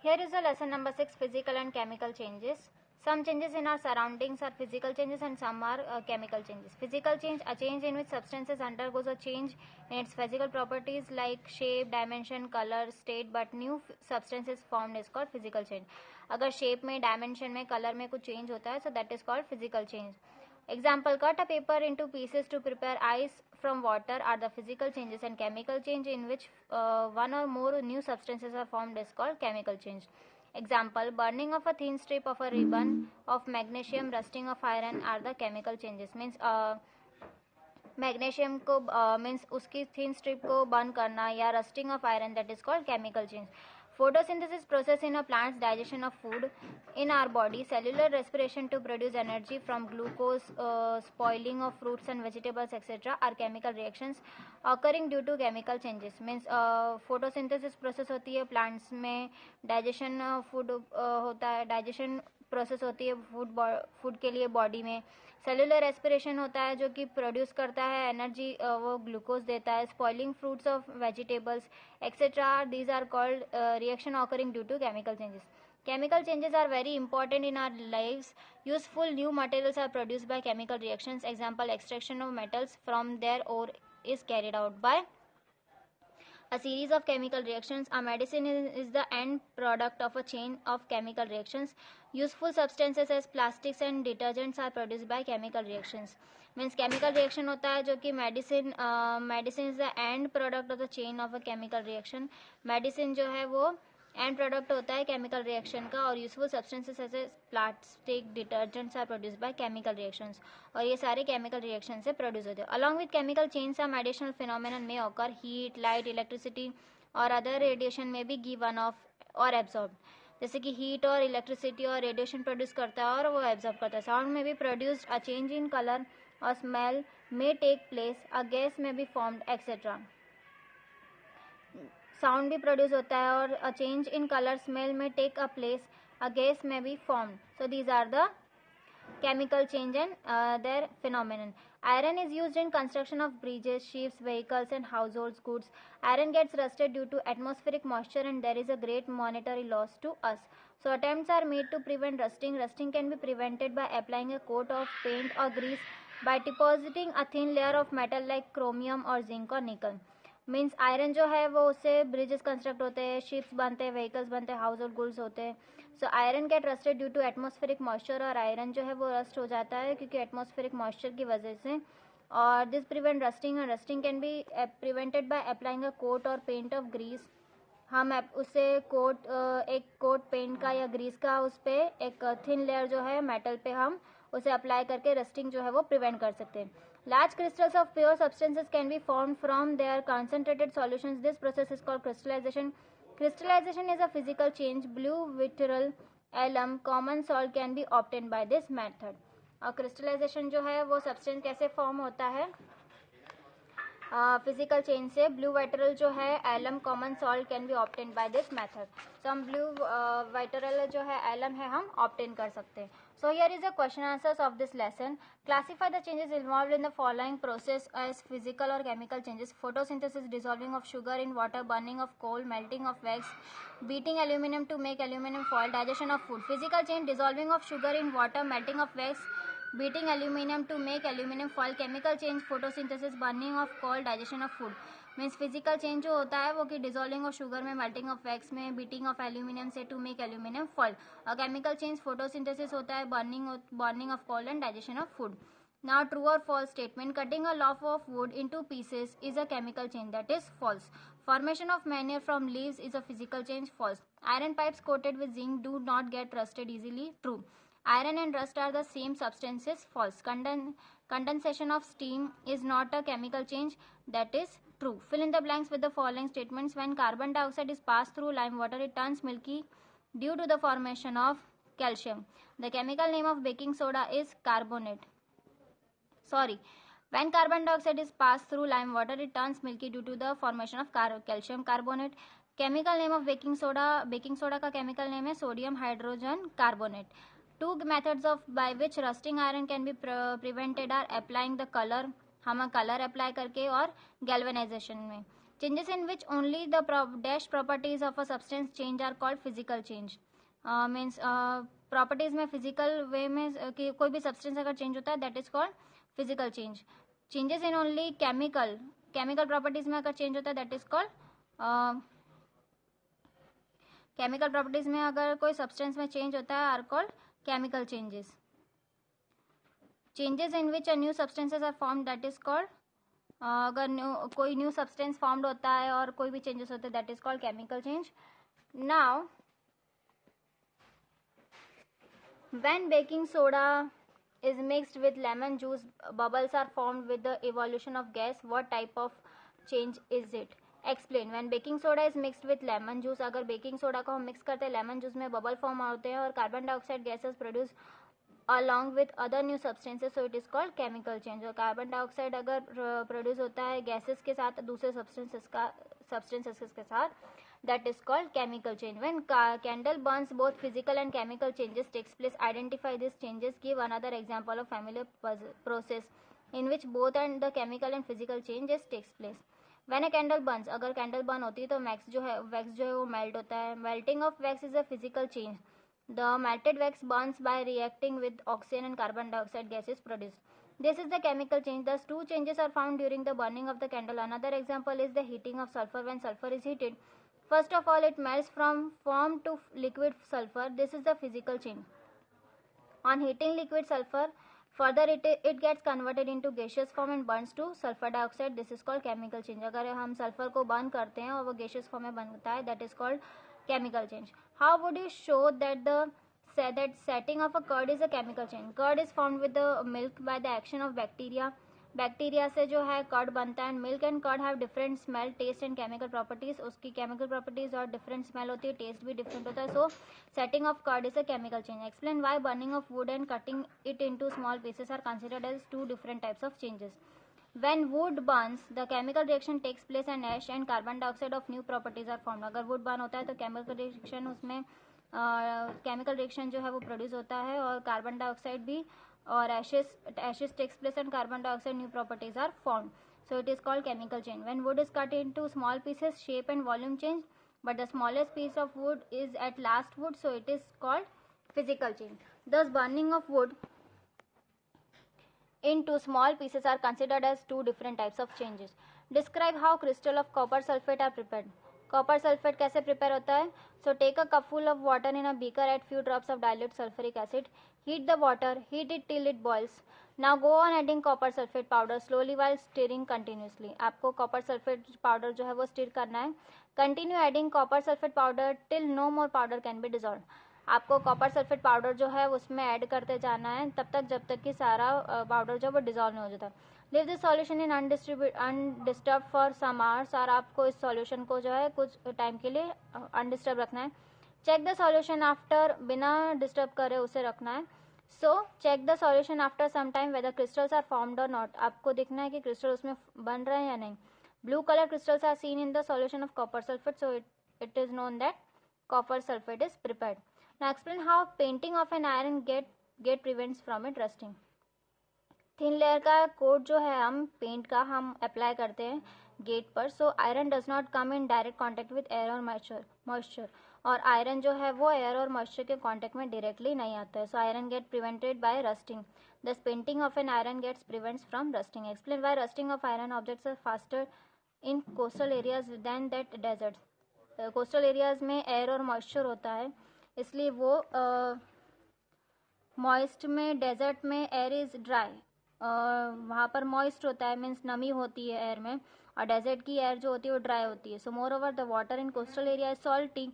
Here is the lesson number 6, physical and chemical changes. Some changes in our surroundings are physical changes and some are chemical changes. Physical change, a change in which substances undergoes a change in its physical properties like shape, dimension, color, state, but new substances formed is called physical change. अगर shape में, dimension में, color में कुछ change होता है, so that is called physical change. Example, cut a paper into pieces to prepare ice from water are the physical changes, and chemical change in which one or more new substances are formed is called chemical change. Example, burning of a thin strip of a ribbon of magnesium, rusting of iron are the chemical changes. Means magnesium को means उसकी thin strip को burn करना या rusting of iron, that is called chemical change. Photosynthesis process in a plant's digestion of food in our body, cellular respiration to produce energy from glucose, spoiling of fruits and vegetables, etc. are chemical reactions occurring due to chemical changes. Means photosynthesis process होती है plants में, digestion food होता है, digestion process होती है food के लिए body में. सेलुलर रेस्पिरेशन होता है जो कि प्रोड्यूस करता है एनर्जी, वो ग्लूकोज देता है. Spoiling fruits of vegetables etcetera, these are called reaction occurring due to chemical changes. Chemical changes are very important in our lives. Useful new materials are produced by chemical reactions. Example, extraction of metals from their ore is carried out by a series of chemical reactions. A medicine is the end product of a chain of chemical reactions. Useful substances as plastics and detergents are produced by chemical reactions. Means chemical reaction होता है जो कि medicine is the end product of the chain of a chemical reaction. Medicine जो है वो and product होता है chemical reaction का. और यूजफुल सब्सटेंसेस ऐसे plastic, detergents are produced by chemical reactions, और ये सारे केमिकल रिएक्शन से प्रोड्यूस होते हैं. Along with chemical change some additional phenomenon may occur. Heat, light, electricity और other radiation may be given of और एब्जॉर्ब. जैसे कि हीट और इलेक्ट्रिसिटी और रेडिएशन प्रोड्यूस करता है और वो एब्जॉर्ब करता है. साउंड में भी produced, a change in colour और स्मेल में टेक प्लेस, अ गैस में भी फॉर्म्ड एक्सेट्रा. साउंड भी प्रोड्यूस होता है और a change in colour, smell में take a place, a gas में भी formed. So these are the chemical change and their phenomenon. Iron is used in construction of bridges, ships, vehicles and household goods. Iron gets rusted due to atmospheric moisture and there is a great monetary loss to us. So attempts are made to prevent rusting. Rusting can be prevented by applying a coat of paint or grease, by depositing a thin layer of metal like chromium or zinc or nickel. Means iron जो है वो उससे bridges construct होते हैं, ships बनते हैं, vehicles बनते हैं, हाउस होल्ड गुड्स होते हैं. So iron get rusted due to atmospheric moisture. और आयरन जो है वो रस्ट हो जाता है क्योंकि एटमॉस्फेरिक मॉइस्चर की वजह से. और this prevent rusting. And rusting can be prevented by applying a coat और पेंट ऑफ ग्रीस. हम उससे एक कोट पेंट का या ग्रीस का उस पर एक थिन लेयर जो है मेटल पे हम उसे अप्लाई करके रस्टिंग जो है वो प्रिवेंट कर सकते हैं. Large crystals of pure substances can be formed from their concentrated solutions. This process is called crystallization. Crystallization is a physical change. Blue vitriol, alum, common salt can be obtained by this method. और crystallization जो है वो substance कैसे form होता है physical change से. Blue vitriol जो है, alum, common salt can be obtain by this method. So हम ब्लू वाइटरल जो है एलम है हम ऑब्टेन कर सकते हैं. So here is the question answers of this lesson. Classify the changes involved in the following process as physical or chemical changes. Photosynthesis, dissolving of sugar in water, burning of coal, melting of wax, beating aluminum to make aluminum foil, digestion of food. Physical change, dissolving of sugar in water, melting of wax, beating aluminum to make aluminum foil. Chemical change, photosynthesis, burning of coal, digestion of food. Means physical change जो होता है वो कि dissolving of sugar में, melting of wax में, beating of aluminium से to make aluminium foil. और chemical change photosynthesis होता है, burning of coal and digestion of food. Now true और false statement. Cutting a log of wood into pieces is a chemical change, that is false. Formation of manure from leaves is a physical change, false. Iron pipes coated with zinc do not get rusted easily, true. Iron and rust are the same substances, false. Condensation of steam is not a chemical change, that is true. Fill in the blanks with the following statements. When carbon dioxide is passed through lime water, it turns milky due to the formation of calcium. The chemical name of baking soda is carbonate. When carbon dioxide is passed through lime water, it turns milky due to the formation of calcium carbonate. Chemical name of baking soda का chemical name है sodium hydrogen carbonate. Two methods by which rusting iron can be prevented are applying the color, हम colour apply करके, और galvanisation में. Changes in which only the dash properties of a substance change are called physical change. Means properties में physical way में कि कोई भी substance अगर चेंज होता है that is called physical change. Changes in only chemical properties में अगर चेंज होता है that is called chemical properties में अगर कोई सब्सटेंस में चेंज होता है are called chemical changes. Changes in which a new substances are form that is called अगर कोई न्यू सब्सटेंस फॉर्म्ड होता है और कोई भी चेंजेस होते हैं that is called chemical change. Now when baking soda is mixed with lemon juice, bubbles are formed with the evolution of gas. What type of change is it? Explain. When baking soda is mixed with lemon juice, अगर baking soda को हम mix करते हैं lemon juice में bubble form होते हैं और carbon dioxide gases produce along with other new substances, so it is called chemical change. और कार्बन डाइऑक्साइड अगर प्रोड्यूस होता है गैसेस के साथ दूसरे सब्सटेंसेस के साथ that is called chemical change. When candle burns, both physical and chemical changes takes place. Identify these changes. Give another example of familiar process in which both and the chemical and physical changes takes place. When a candle burns, अगर candle burn होती है तो wax जो है वो melt होता है. Melting of wax is a physical change. The melted wax burns by reacting with oxygen and carbon dioxide gases produced. This is the chemical change. Thus, two changes are found during the burning of the candle. Another example is the heating of sulfur. When sulfur is heated, first of all, it melts from form to liquid sulfur. This is the physical change. On heating liquid sulfur, further it gets converted into gaseous form and burns to sulfur dioxide. This is called chemical change. अगर हम sulphur को burn करते हैं और वो gaseous form में बनता है that is called chemical change. How would you show that that setting of a curd is a chemical change? Curd is formed with the milk by the action of bacteria. Bacteria से जो है curd बनता है. Milk and curd have different smell, taste and chemical properties. उसकी chemical properties और different smell होती है, taste भी डिफरेंट होता है. So setting of curd is a chemical change. Explain why burning of wood and cutting it into small pieces are considered as two different types of changes. When wood burns, the chemical reaction takes place and ash and carbon dioxide of new properties are formed. अगर wood burn होता है तो chemical reaction उसमें chemical reaction जो है वो produce होता है और carbon dioxide भी और ashes takes place and carbon dioxide new properties are formed. So it is called chemical change. When wood is cut into small pieces, shape and volume change, but the smallest piece of wood is at last wood, so it is called physical change. Thus, burning of wood into small pieces are considered as two different types of changes. Describe how crystal of copper sulfate are prepared. Copper sulfate कैसे prepare होता है? So take a cupful of water in a beaker, add few drops of dilute sulfuric acid, heat the water, heat it till it boils. Now go on adding copper sulfate powder slowly while stirring continuously. आपको copper sulfate powder जो है वो stir करना है. Continue adding copper sulfate powder till no more powder can be dissolved. आपको copper sulphate powder जो है उसमें ऐड करते जाना है तब तक जब तक कि सारा पाउडर जो है वो डिजॉल्व नहीं हो जाता. Leave this solution in undisturb for some hours. और आपको इस सॉल्यूशन को जो है कुछ टाइम के लिए अनडिस्टर्ब रखना है. चेक द सॉल्यूशन आफ्टर, बिना डिस्टर्ब करे उसे रखना है. So check the solution after some time whether crystals are formed और नॉट. आपको देखना है कि क्रिस्टल उसमें बन रहे हैं या नहीं. Blue colour crystals are seen in the solution of copper sulphate, so it is known that copper sulphate is prepared. Now explain how painting of an iron get prevents from it rusting. Thin layer का coat जो है हम paint का हम apply करते हैं gate पर. So iron does not come in direct contact with air और मॉइस्चर. और आयरन जो है वो एयर और मॉइस्चर के कॉन्टेक्ट में डायरेक्टली नहीं आता है. So iron gate prevented by rusting. Thus painting of an iron gates prevents from rusting. Explain why rusting of iron objects are faster in coastal areas than that deserts. Coastal areas में air और moisture होता है इसलिए वो moist में, desert में air is dry, वहाँ पर मॉइस्ट होता है मीन्स नमी होती है एयर में, और डेजर्ट की एयर जो होती है वो ड्राई होती है. So more over the water in coastal area is salty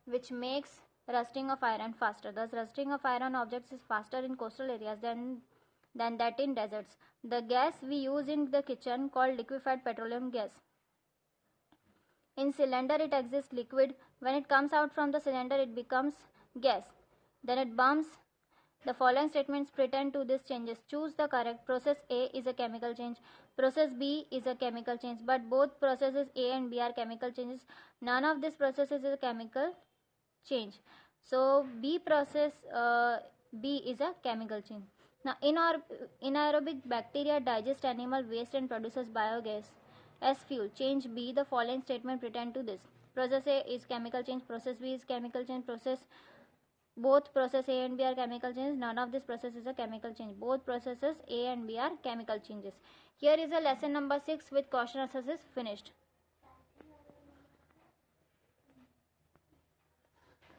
which makes rusting of iron faster. Thus rusting of iron objects is faster in coastal areas than that in deserts. The gas we use in the kitchen called liquefied petroleum gas. In cylinder it exists liquid. When it comes out from the cylinder it becomes gas. Then it burns. The following statements pretend to these changes. Choose the correct. Process A is a chemical change. Process B is a chemical change. But both processes A and B are chemical changes. None of these processes is a chemical change. So B process B is a chemical change. Now anaerobic bacteria digest animal waste and produces biogas. as fuel. Change B. The following statement pertain to this. Process A is chemical change. Process B is chemical change. Both process A and B are chemical changes. None of this process is a chemical change. Both processes A and B are chemical changes. Here is a lesson number 6 with question answers is finished.